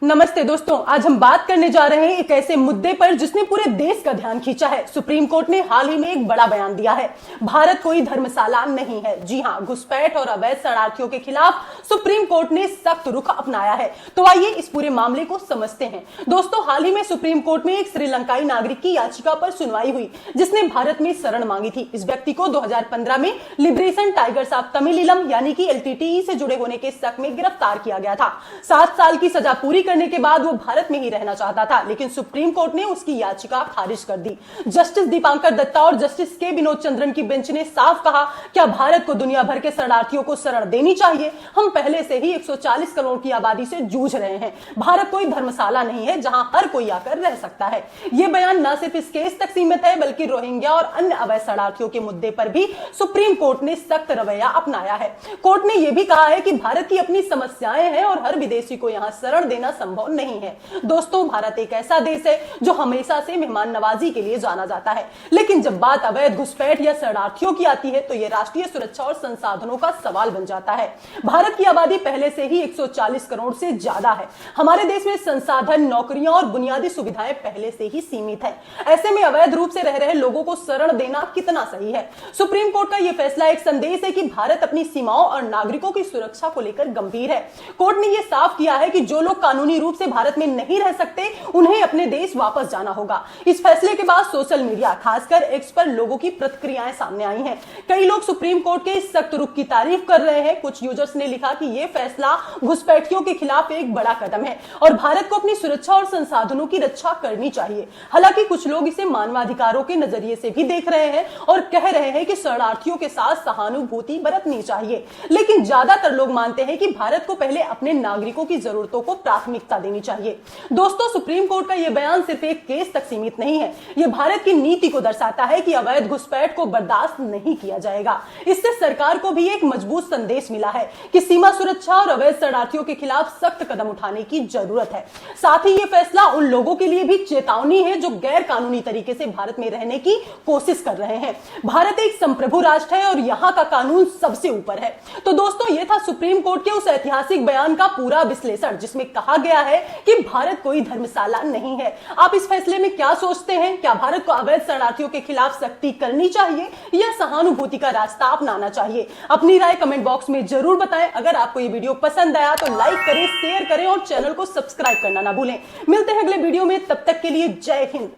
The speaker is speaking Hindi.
नमस्ते दोस्तों, आज हम बात करने जा रहे हैं एक ऐसे मुद्दे पर जिसने पूरे देश का ध्यान खींचा है। सुप्रीम कोर्ट ने हाल ही में एक बड़ा बयान दिया है। भारत कोई धर्मशाला नहीं है। जी हां, घुसपैठ और अवैध शरणार्थियों के खिलाफ सुप्रीम कोर्ट ने सख्त रुख अपनाया है। तो आइए इस पूरे मामले को समझते हैं। दोस्तों, हाल ही में सुप्रीम कोर्ट में एक श्रीलंकाई नागरिक की याचिका पर सुनवाई हुई जिसने भारत में शरण मांगी थी। इस व्यक्ति को 2015 में लिबरेशन टाइगर्स ऑफ तमिलिलम यानी कि LTTE से जुड़े होने के शक में गिरफ्तार किया गया था। 7 साल की सजा पूरी करने के बाद वो भारत में ही रहना चाहता था, लेकिन सुप्रीम कोर्ट ने उसकी याचिका खारिज कर दी। जस्टिस दीपांकर दत्ता और जस्टिस के विनोद चंद्रन की बेंच ने साफ कहा, क्या भारत को दुनिया भर के शरणार्थियों को शरण देनी चाहिए? हम पहले से ही 140 करोड़ की आबादी से जूझ रहे हैं। भारत कोई धर्मशाला नहीं है जहां हर कोई आकर रह सकता है। ये बयान न सिर्फ इस केस तक सीमित है, बल्कि रोहिंग्या और अन्य अवैध शरणार्थियों के मुद्दे पर भी सुप्रीम कोर्ट ने सख्त रवैया अपनाया है। कोर्ट ने यह भी कहा है कि भारत की अपनी समस्याएं हैं और हर विदेशी को यहां शरण देना संभव नहीं है। दोस्तों, भारत एक ऐसा देश है जो हमेशा से मेहमान नवाजी के लिए जाना जाता है, लेकिन जब बात अवैध घुसपैठ या शरणार्थियों की आती है तो यह राष्ट्रीय सुरक्षा और संसाधनों का सवाल बन जाता है। भारत की आबादी पहले से ही 140 करोड़ से ज्यादा है। हमारे देश में संसाधन, नौकरियां और बुनियादी सुविधाएं पहले से ही सीमित है। ऐसे में अवैध रूप से रह रहे लोगों को शरण देना कितना सही है? सुप्रीम कोर्ट का यह फैसला एक संदेश है कि भारत अपनी सीमाओं और नागरिकों की सुरक्षा को लेकर गंभीर है। कोर्ट ने यह साफ किया है कि जो लोग कानूनी रूप से भारत में नहीं रह सकते उन्हें अपने देश वापस जाना होगा। इस फैसले के बाद सोशल मीडिया, खासकर एक्स पर लोगों की प्रतिक्रियाएं सामने आई हैं। कई लोग सुप्रीम कोर्ट के इस सख्त रुख की तारीफ कर रहे हैं। कुछ यूजर्स ने लिखा कि यह फैसला घुसपैठियों के खिलाफ एक बड़ा कदम है और भारत को अपनी सुरक्षा और संसाधनों की रक्षा करनी चाहिए। हालांकि कुछ लोग इसे मानवाधिकारों के नजरिए से भी देख रहे हैं और कह रहे हैं कि शरणार्थियों के साथ सहानुभूति बरतनी चाहिए। लेकिन ज्यादातर लोग मानते हैं कि भारत को पहले अपने नागरिकों की जरूरतों को प्राथमिकता देनी चाहिए। दोस्तों, सुप्रीम कोर्ट का यह बयान सिर्फ एक केस तक सीमित नहीं है। यह भारत की नीति को दर्शाता है कि अवैध घुसपैठ को बर्दाश्त नहीं किया जाएगा। इससे सरकार को भी एक मजबूत संदेश मिला है कि सीमा सुरक्षा और अवैध शरणार्थियों के खिलाफ सख्त कदम उठाने की जरूरत है। साथ ही यह फैसला उन लोगों के लिए भी चेतावनी है जो गैर कानूनी तरीके से भारत में रहने की कोशिश कर रहे हैं। भारत एक संप्रभु राष्ट्र है और यहाँ का कानून सबसे ऊपर है। तो दोस्तों, यह था सुप्रीम कोर्ट के उस ऐतिहासिक बयान का पूरा विश्लेषण जिसमें कहा गया है कि भारत कोई धर्मशाला नहीं है। आप इस फैसले में क्या सोचते हैं? क्या भारत को अवैध शरणार्थियों के खिलाफ सख्ती करनी चाहिए या सहानुभूति का रास्ता अपनाना चाहिए? अपनी राय कमेंट बॉक्स में जरूर बताएं। अगर आपको ये वीडियो पसंद आया तो लाइक करें, शेयर करें और चैनल को सब्सक्राइब करना ना भूलें। मिलते हैं अगले वीडियो में, तब तक के लिए जय हिंद।